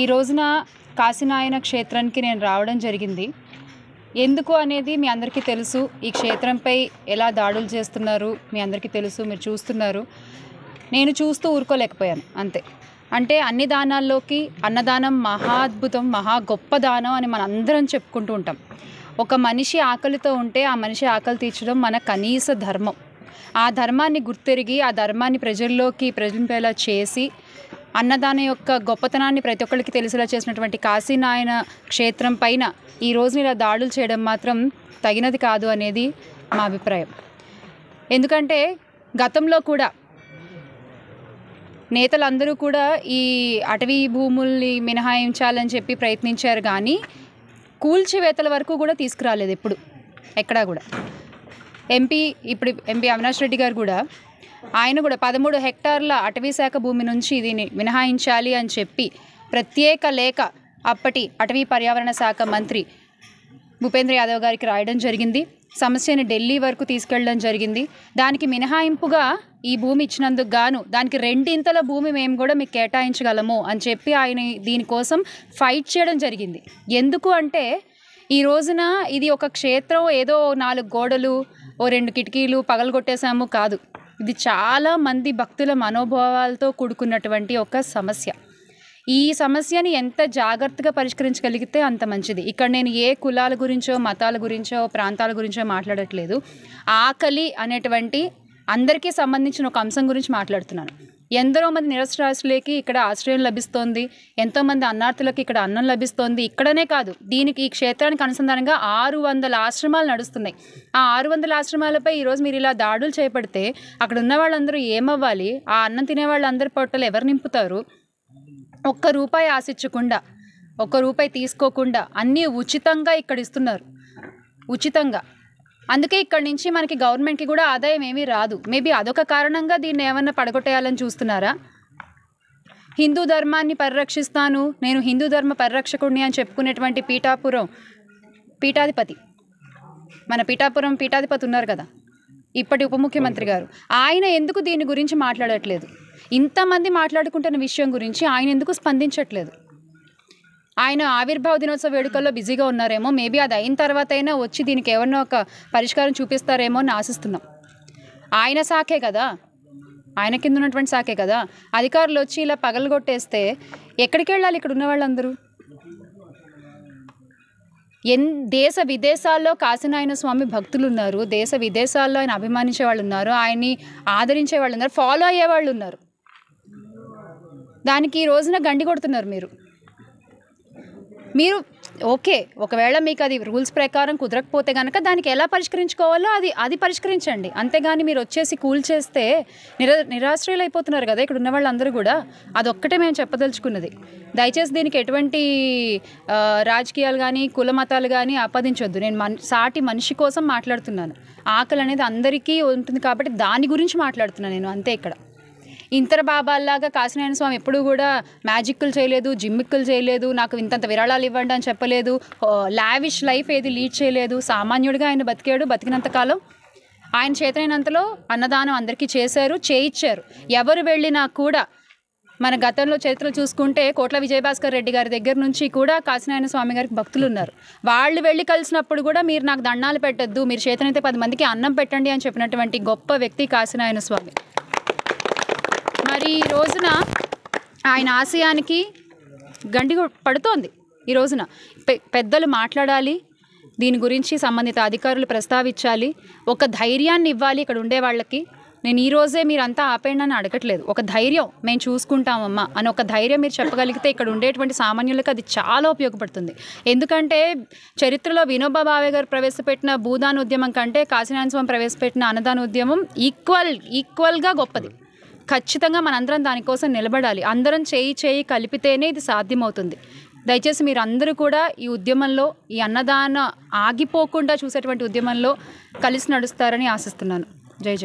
ఈ రోజున కాశీనాయన క్షేత్రానికి నేను రావడం జరిగింది. ఎందుకు అనేది మీ అందరికీ తెలుసు. ఈ క్షేత్రంపై ఎలా దాడులు చేస్తున్నారు మీ అందరికీ తెలుసు, మీరు చూస్తున్నారు. నేను చూస్తూ ఊరుకోలేకపోయాను అంతే. అంటే అన్ని దానాల్లోకి అన్నదానం మహా అద్భుతం, మహా గొప్ప దానం అని మనం అందరం చెప్పుకుంటూ ఉంటాం. ఒక మనిషి ఆకలితో ఉంటే ఆ మనిషి ఆకలి తీర్చడం మన కనీస ధర్మం. ఆ ధర్మాన్ని గుర్తెరిగి ఆ ధర్మాన్ని ప్రజల్లోకి ప్రజలింపేలా చేసి అన్నదానం యొక్క గొప్పతనాన్ని ప్రతి ఒక్కరికి తెలిసేలా చేసినటువంటి కాశీనాయన క్షేత్రం పైన ఈ రోజున ఇలా దాడులు చేయడం మాత్రం తగినది కాదు అనేది మా అభిప్రాయం. ఎందుకంటే గతంలో కూడా నేతలందరూ కూడా ఈ అటవీ భూముల్ని మినహాయించాలని చెప్పి ప్రయత్నించారు, కానీ కూల్చివేతల వరకు కూడా తీసుకురాలేదు ఎక్కడా కూడా. ఎంపీ అవినాష్ రెడ్డి గారు కూడా ఆయన కూడా 13 హెక్టార్ల అటవీ శాఖ భూమి నుంచి దీన్ని మినహాయించాలి అని చెప్పి ప్రత్యేక లేఖ అప్పటి అటవీ పర్యావరణ శాఖ మంత్రి భూపేంద్ర యాదవ్ గారికి రాయడం జరిగింది. సమస్యని ఢిల్లీ వరకు తీసుకెళ్ళడం జరిగింది. దానికి మినహాయింపుగా ఈ భూమి ఇచ్చినందుకు గాను దానికి 2 భూమి మేము కూడా మీకు కేటాయించగలము అని చెప్పి ఆయన దీనికోసం ఫైట్ చేయడం జరిగింది. ఎందుకు అంటే ఈ రోజున ఇది ఒక క్షేత్రం, ఏదో 4 గోడలు, 2 కిటికీలు పగలగొట్టేశాము కాదు. ఇది చాలా మంది భక్తుల మనోభావాలతో కూడుకున్నటువంటి ఒక సమస్య. ఈ సమస్యని ఎంత జాగ్రత్తగా పరిష్కరించగలిగితే అంత మంచిది. ఇక్కడ నేను ఏ కులాల గురించో, మతాల గురించో, ప్రాంతాల గురించో మాట్లాడట్లేదు. ఆకలి అనేటువంటి అందరికీ సంబంధించిన ఒక అంశం గురించి మాట్లాడుతున్నాను. ఎందరో మంది నిరక్షరాస్యులకి ఇక్కడ ఆశ్రయం లభిస్తోంది, ఎంతోమంది అన్నార్థులకి ఇక్కడ అన్నం లభిస్తోంది. ఇక్కడనే కాదు, దీనికి ఈ క్షేత్రానికి అనుసంధానంగా 600 ఆశ్రమాలు నడుస్తున్నాయి. ఆ 600 ఆశ్రమాలపై ఈరోజు మీరు ఇలా దాడులు చేపడితే అక్కడ ఉన్న వాళ్ళందరూ ఏమవ్వాలి? ఆ అన్నం తినే వాళ్ళందరి పొట్టలు ఎవరు నింపుతారు? ₹1 ఆశించకుండా, ₹1 తీసుకోకుండా అన్నీ ఉచితంగా ఇక్కడ ఇస్తున్నారు, ఉచితంగా. అందుకే ఇక్కడి నుంచి మనకి గవర్నమెంట్కి కూడా ఆదాయం ఏమీ రాదు. మేబీ అదొక కారణంగా దీన్ని ఏమన్నా పడగొట్టేయాలని చూస్తున్నారా? హిందూ ధర్మాన్ని పరిరక్షిస్తాను, నేను హిందూ ధర్మ పరిరక్షకుడిని అని చెప్పుకునేటువంటి పీఠాధిపతి, మన పీఠాధిపతి ఉన్నారు కదా, ఇప్పటి ఉప ముఖ్యమంత్రి గారు, ఆయన ఎందుకు దీని గురించి మాట్లాడట్లేదు? ఇంతమంది మాట్లాడుకుంటున్న విషయం గురించి ఆయన ఎందుకు స్పందించట్లేదు? ఆయన ఆవిర్భావ దినోత్సవ వేడుకల్లో బిజీగా ఉన్నారేమో. మేబీ అది అయిన తర్వాత అయినా వచ్చి దీనికి ఏమన్నా ఒక పరిష్కారం చూపిస్తారేమో అని ఆశిస్తున్నాం. ఆయన శాఖే కదా, ఆయన కింద ఉన్నటువంటి శాఖే కదా. అధికారులు వచ్చి ఇలా పగలగొట్టేస్తే ఎక్కడికి వెళ్ళాలి ఇక్కడ ఉన్న వాళ్ళందరూ? దేశ విదేశాల్లో కాశీనాయన స్వామి భక్తులు ఉన్నారు, దేశ విదేశాల్లో ఆయన అభిమానించే వాళ్ళు ఉన్నారు, ఆయన్ని ఆదరించే వాళ్ళు ఉన్నారు, ఫాలో అయ్యే వాళ్ళు ఉన్నారు. దానికి ఈ రోజున గండి కొడుతున్నారు మీరు. ఓకే, ఒకవేళ మీకు అది రూల్స్ ప్రకారం కుదరకపోతే కనుక దానికి ఎలా పరిష్కరించుకోవాలో అది పరిష్కరించండి. అంతేగాని మీరు వచ్చేసి కూల్చేస్తే నిరాశ్రయులు అయిపోతున్నారు కదా ఇక్కడ ఉన్న వాళ్ళందరూ కూడా. అదొక్కటే మేము చెప్పదలుచుకున్నది. దయచేసి దీనికి ఎటువంటి రాజకీయాలు కానీ కుల మతాలు కానీ ఆపాదించొద్దు. నేను సాటి మనిషి కోసం మాట్లాడుతున్నాను. ఆకలి అనేది అందరికీ ఉంటుంది కాబట్టి దాని గురించి మాట్లాడుతున్నాను నేను, అంతే. ఇక్కడ ఇంతర బాబాల్లాగా కాశీనాయన స్వామి ఎప్పుడూ కూడా మ్యాజిక్లు చేయలేదు, జిమ్మిక్కులు చేయలేదు, నాకు ఇంతంత విరాళాలు ఇవ్వండి అని చెప్పలేదు, లావిష్ లైఫ్ ఏది లీడ్ చేయలేదు. సామాన్యుడిగా ఆయన బతికినంతకాలం ఆయన చేతనైనంతలో అన్నదానం అందరికీ చేయించారు. ఎవరు వెళ్ళినా కూడా మన గతంలో చరిత్రలు చూసుకుంటే కోట్ల విజయభాస్కర్ రెడ్డి గారి దగ్గర నుంచి కూడా కాశీనాయన స్వామి గారికి భక్తులు ఉన్నారు. వాళ్ళు వెళ్ళి కలిసినప్పుడు కూడా మీరు నాకు దండాలు పెట్టద్దు, మీరు చేతనైతే 10 మందికి అన్నం పెట్టండి అని చెప్పినటువంటి గొప్ప వ్యక్తి కాశీనాయన స్వామి. మరి ఈ రోజున ఆయన ఆశయానికి గండి పడుతోంది. ఈ రోజున పెద్దలు మాట్లాడాలి, దీని గురించి సంబంధిత అధికారులు ప్రస్తావించాలి, ఒక ధైర్యాన్ని ఇవ్వాలి ఇక్కడ ఉండే వాళ్ళకి. నేను ఈరోజే మీరంతా ఆపేయండి అని అడగట్లేదు. ఒక ధైర్యం, మేము చూసుకుంటామమ్మా అని ఒక ధైర్యం మీరు చెప్పగలిగితే ఇక్కడ ఉండేటువంటి సామాన్యులకు అది చాలా ఉపయోగపడుతుంది. ఎందుకంటే చరిత్రలో వినోబా భావే గారు ప్రవేశపెట్టిన భూదాన ఉద్యమం కంటే కాశీనాయన స్వామి ప్రవేశపెట్టిన అన్నదాన ఉద్యమం ఈక్వల్గా గొప్పది. ఖచ్చితంగా మనందరం దానికోసం నిలబడాలి. అందరం చేయి కలిపితేనే ఇది సాధ్యమవుతుంది. దయచేసి మీరు అందరూ కూడా ఈ ఉద్యమంలో, ఈ అన్నదాన ఆగిపోకుండా చూసేటువంటి ఉద్యమంలో కలిసి నడుస్తారని ఆశిస్తున్నాను. జై జగన్.